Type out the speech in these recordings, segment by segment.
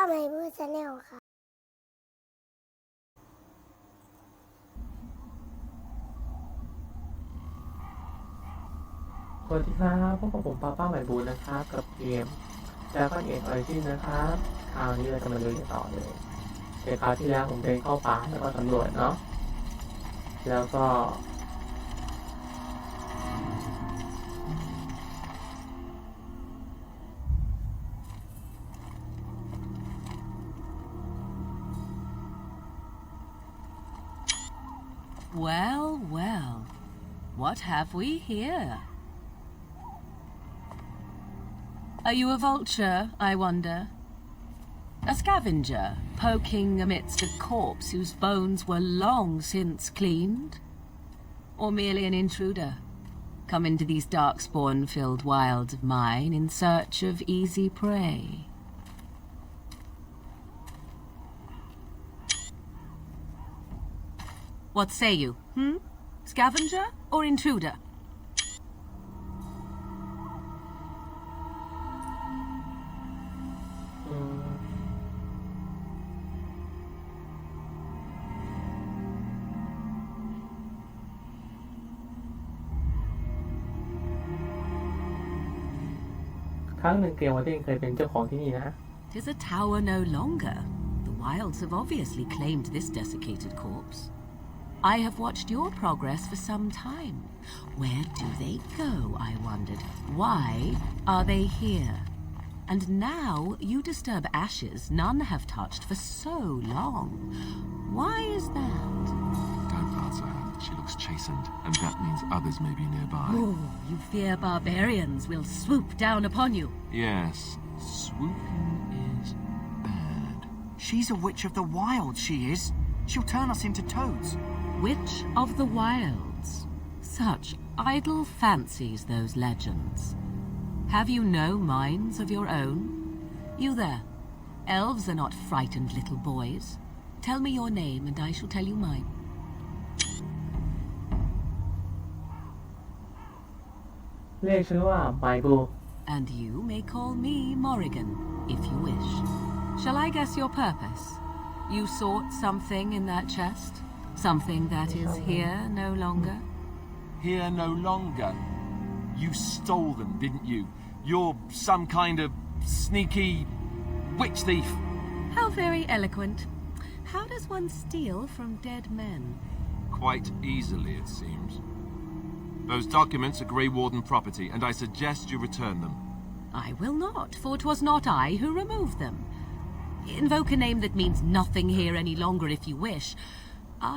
ใหม่บูชาแนลค่ะสวัสดีครับพบกับผมป้าใหม่บูนะครับกับเกมแล้วก็เอ็นออริจินนะครับคราวนี้เราจะมาลุยกันต่อเลยในคราวที่แล้วผมเดินเข้าป่าแล้วก็สำรวจเนาะแล้วก็ Well, well, what have we here? Are you a vulture, I wonder? A scavenger poking amidst a corpse whose bones were long since cleaned? Or merely an intruder, come into these darkspawn-filled wilds of mine in search of easy prey? What say you, Scavenger or intruder? ครั้งหนึ่งเกลวเด้งเคยเป็นเจ้าของที่นี่นะ 'Tis a tower no longer. The wilds have obviously claimed this desiccated corpse. I have watched your progress for some time. Where do they go, I wondered? Why are they here? And now you disturb ashes none have touched for so long. Why is that? Don't answer her. She looks chastened, and that means others may be nearby. Oh, you fear barbarians will swoop down upon you. Yes, swooping is bad. She's a witch of the wild, she is. She'll turn us into toads. Witch of the wilds. Such idle fancies, those legends. Have you no minds of your own? You there. Elves are not frightened little boys. Tell me your name and I shall tell you mine. เรียกฉันว่าไมบู And you may call me Morrigan, if you wish. Shall I guess your purpose? You sought something in that chest? Something that is here no longer? Here no longer. You stole them, didn't you? You're some kind of sneaky witch thief. How very eloquent. How does one steal from dead men? Quite easily, it seems. Those documents are Grey Warden property, and I suggest you return them. I will not, for it was not I who removed them. Invoke a name that means nothing here any longer if you wish.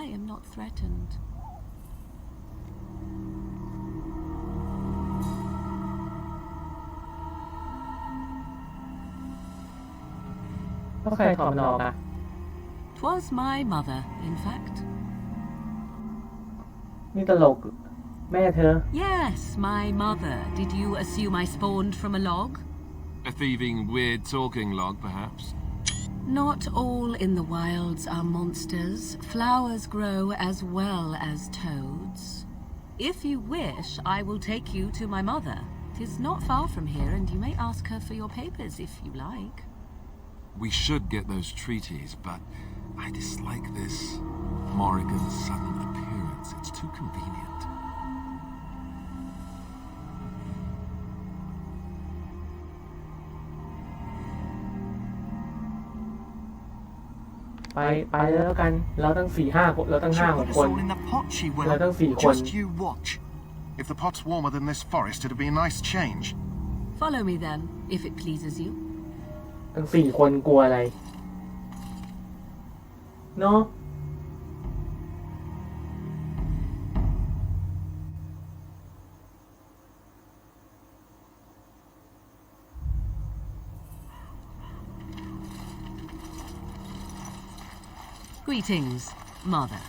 I am not threatened. ก็ใครถอดมันออกอะ 'Twas my mother, in fact. นี่ตลกแม่เธอ Yes, my mother. Did you assume I spawned from a log? A thieving, weird talking log, perhaps. Not all in the wilds are monsters. Flowers grow as well as toads. If you wish, I will take you to my mother. 'Tis not far from here, and you may ask her for your papers if you like. We should get those treaties, but I dislike this Morrigan's sudden appearance. It's too convenient. ไปแล้วกันเราตั้ง4-5 คนเราตั้ง She'll 5-6 put us คน all in the pot, she เรา will. ตั้ง4 คน Just you watch. If the pot's warmer than this forest, it'd be a nice change. Follow me then, if it pleases you. ตั้ง4 คนกลัวอะไรเนาะ Greetings, Mother.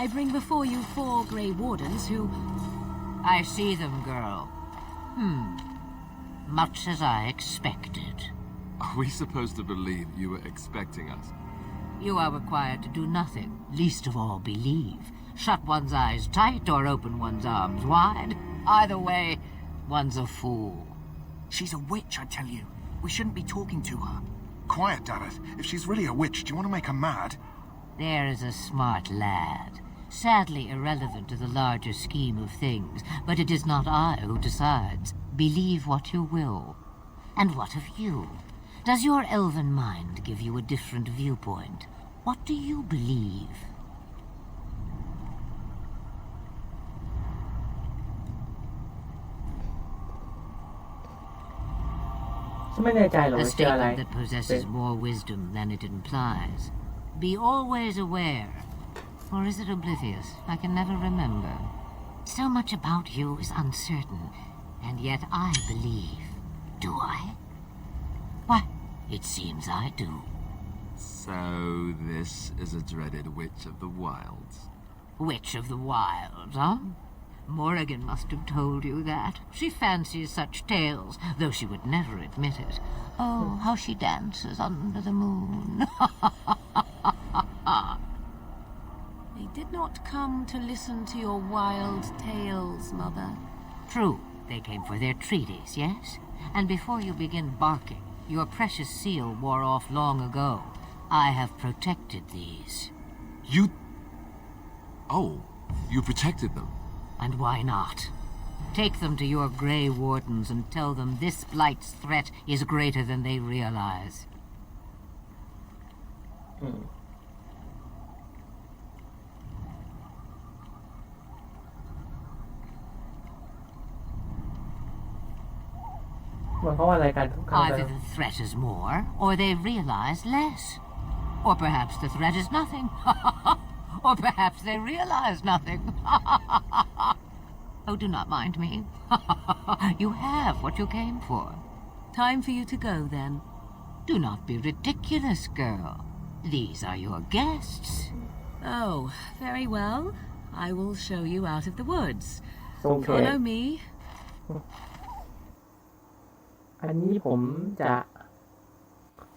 I bring before you 4 Grey Wardens who... I see them, girl. Much as I expected. Are we supposed to believe you were expecting us? You are required to do nothing, least of all believe. Shut one's eyes tight or open one's arms wide. Either way, one's a fool. She's a witch, I tell you. We shouldn't be talking to her. Quiet, Dareth. If she's really a witch, do you want to make her mad? There is a smart lad. Sadly irrelevant to the larger scheme of things, but it is not I who decides. Believe what you will. And what of you? Does your elven mind give you a different viewpoint? What do you believe? ฉันไม่แน่ใจหรอก A ว่าชื่ออะไร statement that possesses more wisdom than it implies. Be always aware. Or is it oblivious? I can never remember. So much about you is uncertain, and yet I believe. Do I? Why, it seems I do. So this is a dreaded witch of the wilds. Witch of the Wilds, huh? Morrigan must have told you that. She fancies such tales, though she would never admit it. Oh, how she dances under the moon. They did not come to listen to your wild tales, Mother. True, they came for their treaties, yes? And before you begin barking, your precious seal wore off long ago. I have protected these. You... Oh, you protected them. And why not? Take them to your Grey Wardens and tell them this blight's threat is greater than they realize. มันเขาว่าอะไรกันทุกครั้ง Either the threat is more, or they realize less. Or perhaps the threat is nothing. Or perhaps they realize nothing. Oh, do not mind me. You have what you came for. Time for you to go, then. Do not be ridiculous, girl. These are your guests. Oh, very well. I will show you out of the woods. ทรงแขก Follow me. อันนี้ผมจะ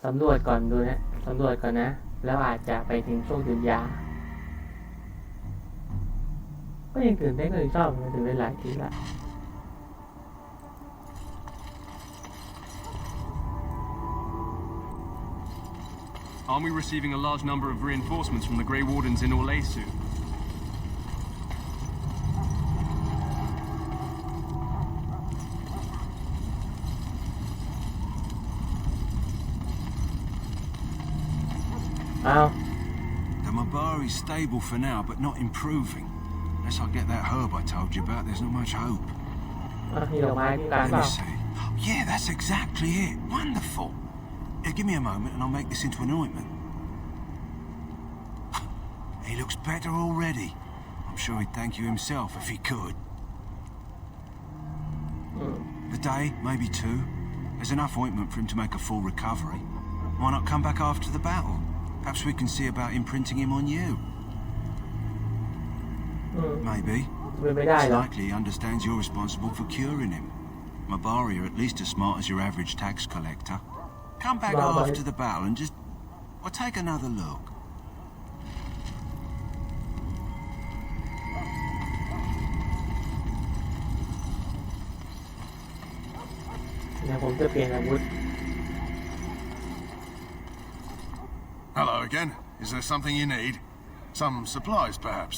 สำรวจก่อนดูนะสำรวจก่อนนะ แล้วอาจจะไปถึงช่วงหยุดยาก็ยังตื่นเต้นก็ยังชอบมันถึงได้หลายทีละ Aren't we receiving a large number of reinforcements from the Grey Wardens in Orlais soon? Ow. The Mabari's stable for now, but not improving. Unless I get that herb I told you about, there's not much hope. นี่ดอกไม้ที่การ Let เป me ล่า see. Yeah, that's exactly it. Wonderful. Give me a moment and I'll make this into an ointment. He looks better already. I'm sure he'd thank you himself if he could. A day, maybe two. There's enough ointment for him to make a full recovery. Why not come back after the battle? Perhaps we can see about imprinting him on you. Maybe. เป็นไปได้เหร It's อ likely he understands you're responsible for curing him. Mabari are at least as smart as your average tax collector. Come back Mabari. after the battle and just... Well, take another look. เดี๋ยวผมจะเปลี่ยนอาวุธ Hello again. Is there something you need? Some supplies, perhaps?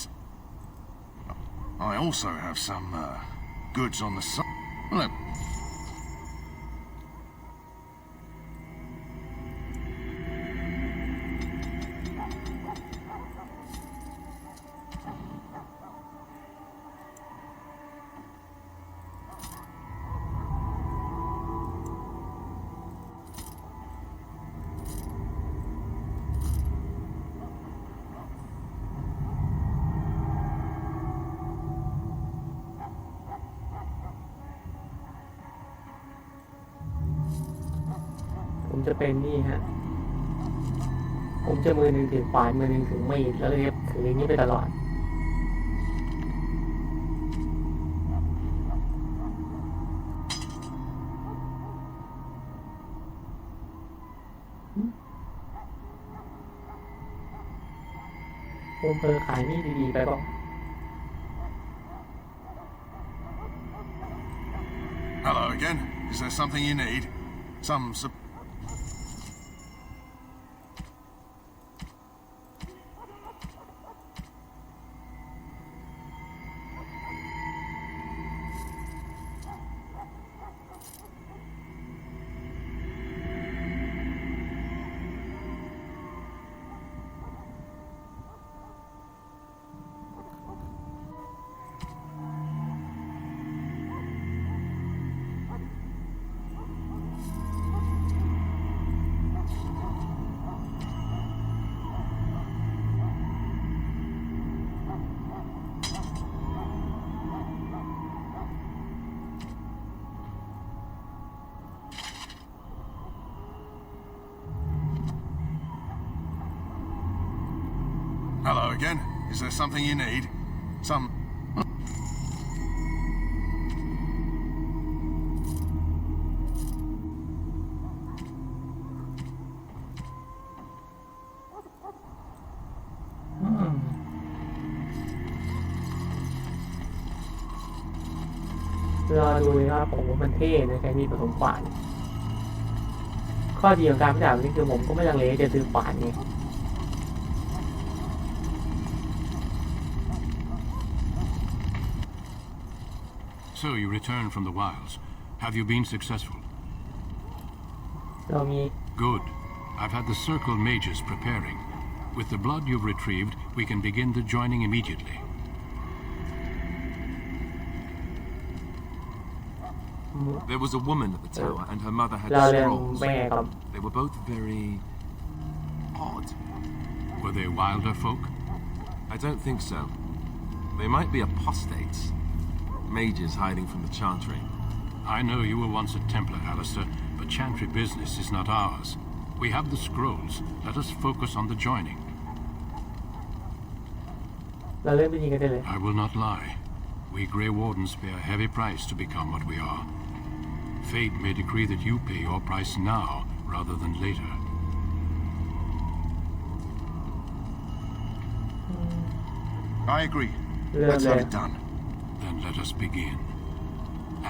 I also have some, goods on the side. Well,ผมจะเป็นนี่ฮะ ผมจะมือหนึ่งถือขวานมือหนึ่งถือมีดแล้วก็เรียบถืออย่างนี้ไปตลอด ผมเพอขายมีดดีๆไปบอก hello again. Is there something you need? Some Hello again. Is there something you need? Some... รอดูนะครับผมว่ามันเท่นะใช้มีดผสมขวานข้อดีของการไม่ดาบนี่คือผมก็ไม่ลังเลจะซื้อขวานไง So you returned from the wilds. Have you been successful? เรามี Good. I've had the circle mages preparing. With the blood you've retrieved, we can begin the joining immediately. There was a woman at the tower, and her mother had เราเรียน scrolls. แม่กับ They were both very odd. Were they wilder folk? I don't think so. They might be apostates. Mages hiding from the chantry. I know you were once a Templar, Alistair, but chantry business is not ours. We have the scrolls. Let us focus on the joining. เราเริ่มไปยิงกันได้เลย I will not lie. We Grey Wardens pay a heavy price to become what we are. Fate may decree that you pay your price now rather than later. I agree. เริ่ม Let's เล have ย it done. Then let us begin.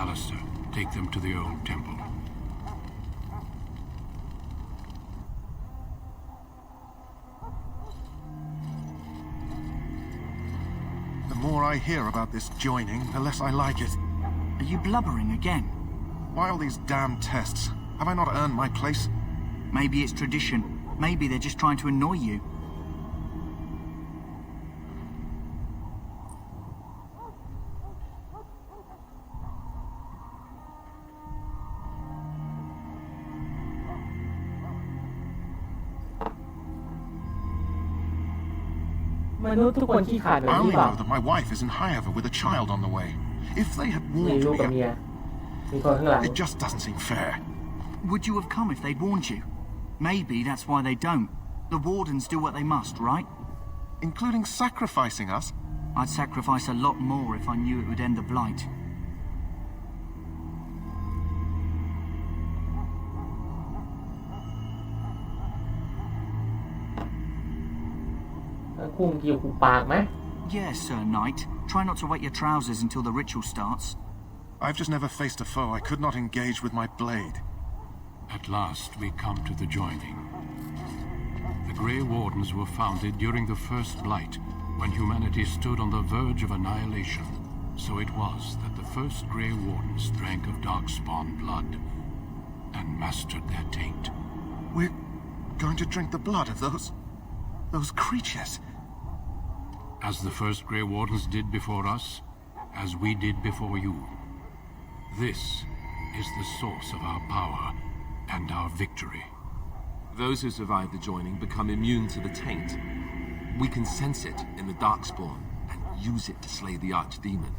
Alistair, take them to the old temple. The more I hear about this joining, the less I like it. Are you blubbering again? Why all these damn tests? Have I not earned my place? Maybe it's tradition. Maybe they're just trying to annoy you. มนุษย์ทุกคนขี้ขลาดแบบ I นี้ only เปล่า know that my wife is in Highover with a child on the way. If they had มี warned ลูกกับ me, เมียมีคนข้างหลัง it just doesn't seem fair. Would you have come if they'd warned you? Maybe that's why they don't. The Wardens do what they must, right? Including sacrificing us? I'd sacrifice a lot more if I knew it would end the Blight. คุ้มกี่หูปากไหม Yes, Sir Knight. Try not to wet your trousers until the ritual starts. I've just never faced a foe I could not engage with my blade. At last, we come to the joining. The Grey Wardens were founded during the First Blight, when humanity stood on the verge of annihilation. So it was that the first Grey Wardens drank of Darkspawn blood and mastered their taint. We're going to drink the blood of those creatures. As the first Grey Wardens did before us, as we did before you. This is the source of our power and our victory. Those who survive the joining become immune to the taint. We can sense it in the Darkspawn and use it to slay the Archdemon.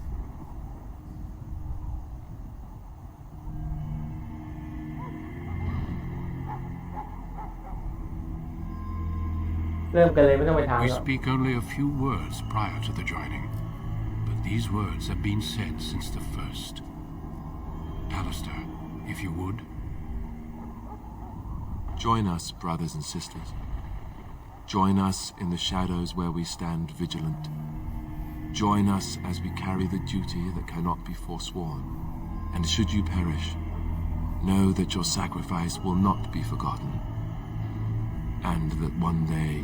เริ่มกันเลยไม่ต้องไปถาม We หรอก speak only a few words prior to the joining, but these words have been said since the first. Alistair, if you would. Join us, brothers and sisters. Join us in the shadows where we stand vigilant. Join us as we carry the duty that cannot be forsworn. And should you perish, know that your sacrifice will not be forgotten, and that one day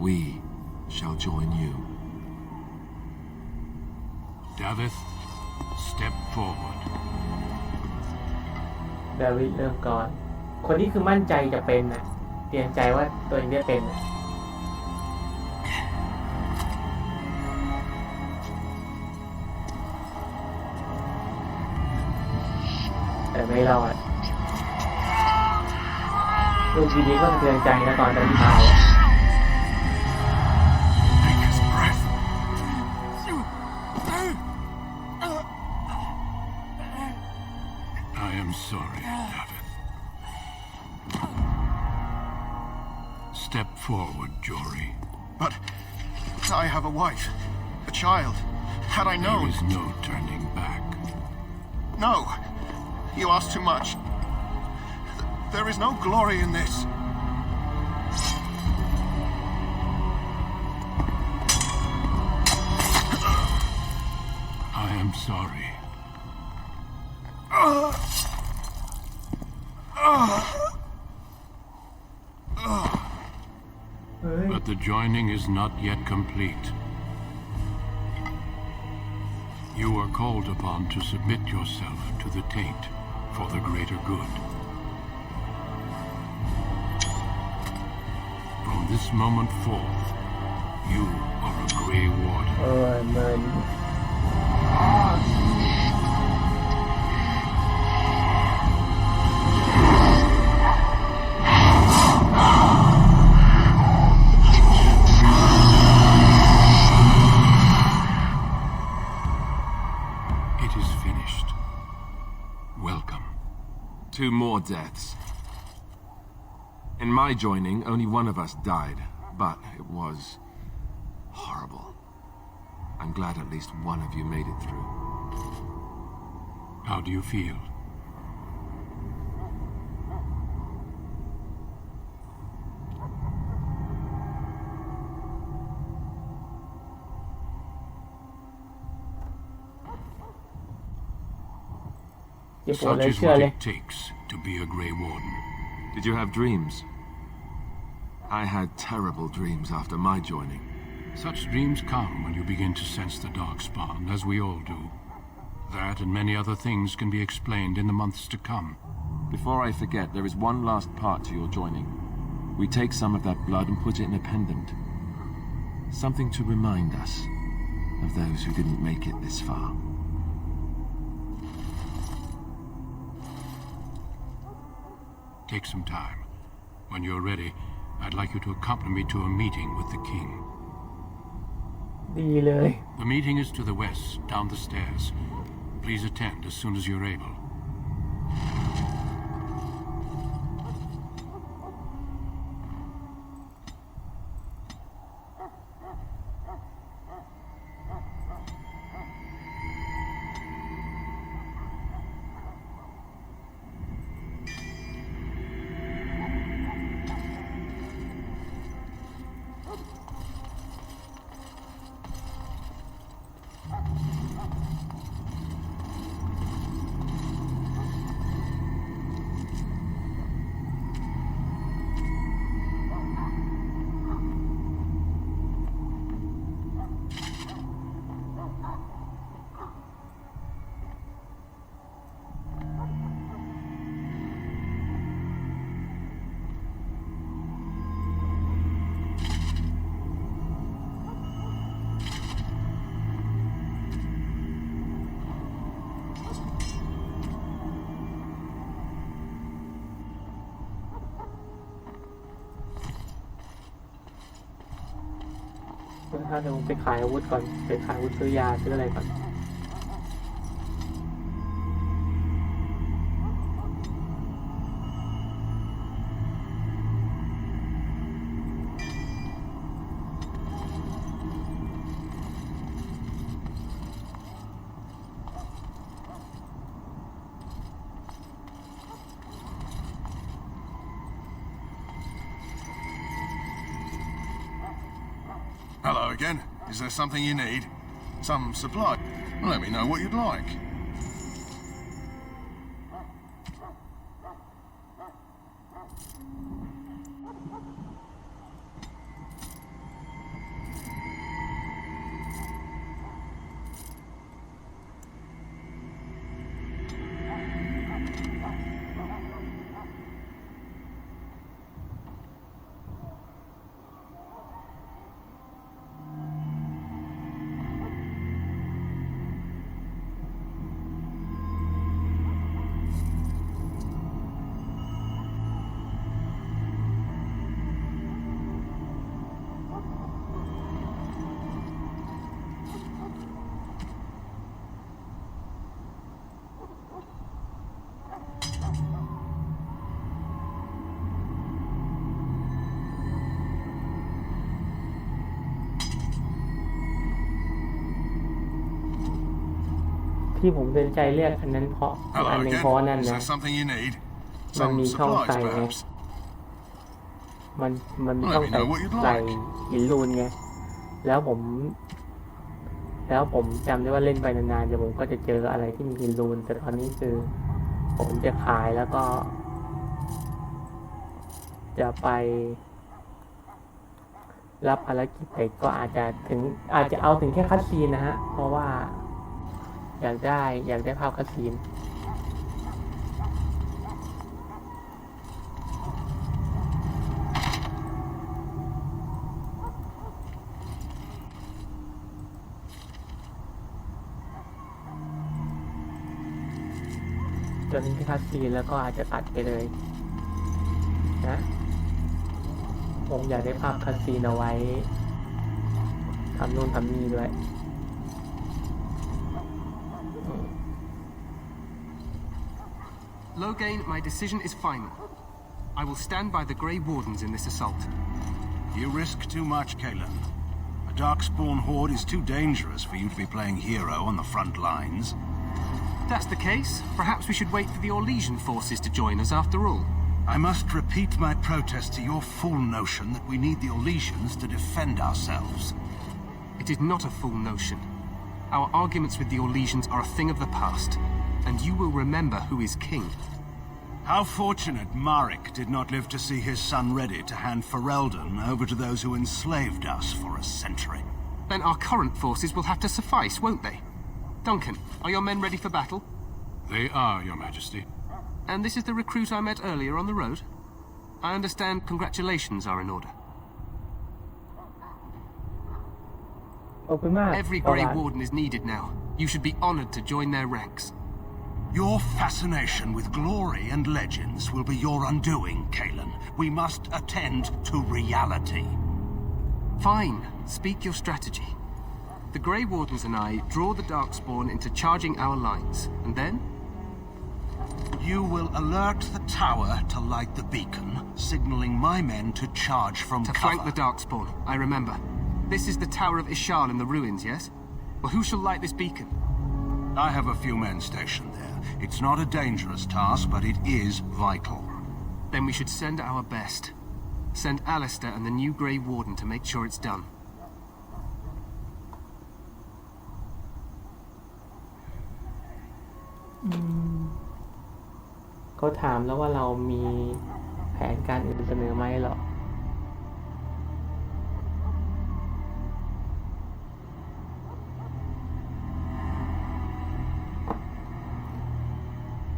we shall join you. Davith, step forward. ดาวิดเริ่มก่อน คนนี้คือมั่นใจจะเป็นน่ะเตรียมใจว่าตัวเองได้เป็นน่ะแต่ไม่รอดลูกดีๆก็เตือนใจนะตอนที่ตาย Take his breath. I am sorry, Davith. Step forward, Jory. But I have a wife, a child. Had I There known... is no turning back. No. You ask too much. There is no glory in this. I am sorry. But the joining is not yet complete. You are called upon to submit yourself to the taint for the greater good. From this moment forth, you are a Grey Warden. มัน It is finished. Welcome. 2 more deaths. In my joining, only one of us died, but it was horrible. I'm glad at least one of you made it through. How do you feel? Such is what it takes to be a Grey Warden. Did you have dreams? I had terrible dreams after my joining. Such dreams come when you begin to sense the darkspawn, as we all do. That and many other things can be explained in the months to come. Before I forget, there is one last part to your joining. We take some of that blood and put it in a pendant. Something to remind us of those who didn't make it this far. Take some time. When you're ready, I'd like you to accompany me to a meeting with the king. ดีเลย The meeting is to the west, down the stairs. Please attend as soon as you're able.ถ้าเดี๋ยวผมไปขายอาวุธก่อนไปขายอาวุธซื้อยาซื้ออะไรก่อนHello again. Is there something you need? Some supply? Well, let me know what you'd like. ที่ผมเดินใจเรียกอันนั้นเพราะอัน Hello หนึ่ง again. เพราะนั่น Is นะ there something you need? มัน Some มีช่อง supplies, ใส่ไง perhaps? มันมี Let ช่อง me ใส่ know what you'd ใส่ like. หินรูนไงแล้วผมจำได้ว่าเล่นไปนานๆเดี๋ยวผมก็จะเจออะไรที่มีหินรูนแต่ตอนนี้คือผมจะขายแล้วก็ จะไปรับภารกิจแต่ก็อาจจะเอาถึงแค่คัดซีนนะฮะเพราะว่าอยากได้ภาพคัดซีนจนที่คัดซีนแล้วก็อาจจะตัดไปเลยนะผมอยากได้ภาพคัดซีนเอาไว้ทำนู่นทำนี่ด้วย Logain, my decision is final. I will stand by the Grey Wardens in this assault. You risk too much, Kalen. A Darkspawn horde is too dangerous for you to be playing hero on the front lines. If that's the case, perhaps we should wait for the Orlesian forces to join us after all. I must repeat my protest to your fool notion that we need the Orlesians to defend ourselves. It is not a full notion. Our arguments with the Orlesians are a thing of the past, and you will remember who is king. How fortunate Marek did not live to see his son ready to hand Ferelden over to those who enslaved us for a century. Then our current forces will have to suffice, won't they? Duncan, are your men ready for battle? They are, Your Majesty. And this is the recruit I met earlier on the road? I understand congratulations are in order. ขอบคุณมาก Every Grey Warden is needed now. You should be honored to join their ranks. Your fascination with glory and legends will be your undoing, Kalen. We must attend to reality. Fine. Speak your strategy. The Grey Wardens and I draw the Darkspawn into charging our lines, and then? You will alert the tower to light the beacon, signaling my men to charge from To cover. flank the Darkspawn, I remember. This is the Tower of Ishal in the ruins, yes? Well, who shall light this beacon? I have a few men stationed there. It's not a dangerous task, but it is vital. Then we should send our best. Send Alistair and the new Grey Warden to make sure it's done. เขาถามแล้วว่าเรามีแผนการอื่นเสนอไหมหรอ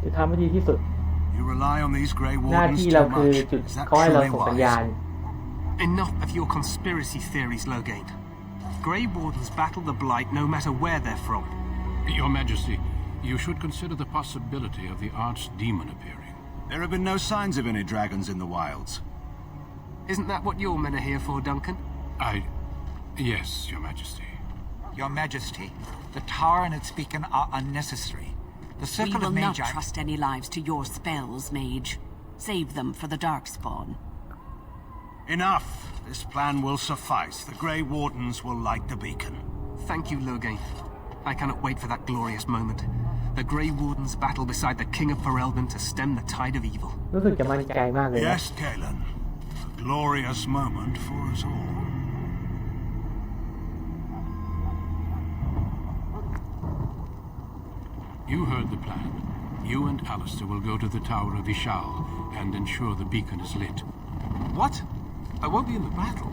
จะทำให้ดีที่สุด You rely on these Grey หน้า Wardens ที่ too เราคือ much. จุด Is that เขาให้เรา truly ส่งสัญญาณ wise? Enough of your conspiracy theories, Logain. Grey Wardens battle the Blight no matter where they're from. Your Majesty, you should consider the possibility of the archdemon appearing. There have been no signs of any dragons in the wilds. Isn't that what your men are here for, Duncan? Yes, Your Majesty. Your Majesty, the tower and its beacon are unnecessary. The We circle will of not Magi... trust any lives to your spells, Mage. Save them for the Darkspawn. Enough. This plan will suffice. The Grey Wardens will light the beacon. Thank you, Logain. I cannot wait for that glorious moment. The Grey Wardens battle beside the King of Ferelden to stem the tide of evil. รู้สึกจะมั่นใจมากเลยนะ Yes, Kalen. A glorious moment for us all. You heard the plan. You and Alistair will go to the Tower of Ishal and ensure the beacon is lit. What? I won't be in the battle.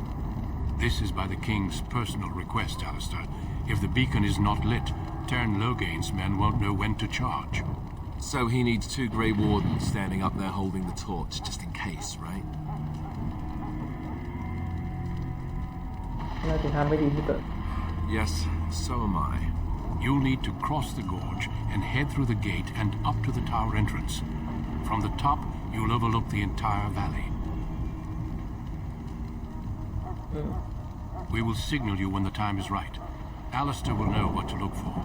This is by the King's personal request, Alistair. If the beacon is not lit, Tern Logain's men won't know when to charge. So he needs 2 Grey Wardens standing up there holding the torch, just in case, right? เราจะทำให้ดีที่สุด Yes, so am I. You'll need to cross the gorge and head through the gate and up to the tower entrance. From the top, you'll overlook the entire valley. We will signal you when the time is right. Alistair will know what to look for.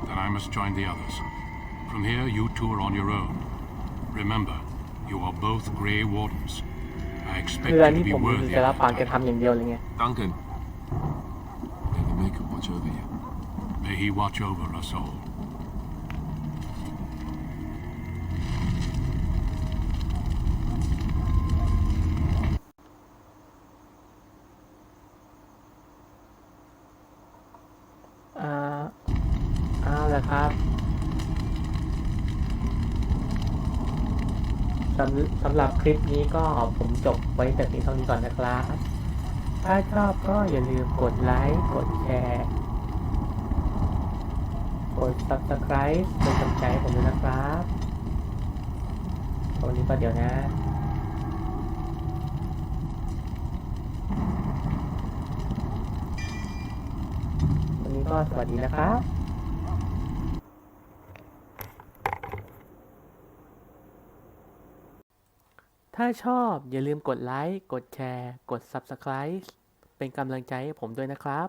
Then I must join the others. From here, you two are on your own. Remember, you are both Grey Wardens. I expect คืออัน you นี้ to be ผม worthy จะ of รับ the ปากจะ title. ทำอย่างเดียวเลยไง Duncan. May the Maker watch over you. May he watch over us all. เอาละครับสำหรับคลิปนี้ก็ผมจบไว้แต่เพียงเท่านี้ก่อนนะครับ ถ้าชอบก็อย่าลืมกดไลค์กดแชร์กด Subscribe เป็นกำลังใจให้ผมด้วยนะครับวันนี้ก็เดี๋ยวนะวันนี้ก็สวัสดีนะครับ ถ้าชอบอย่าลืมกดไลค์กดแชร์กด Subscribe เป็นกำลังใจให้ผมด้วยนะครับ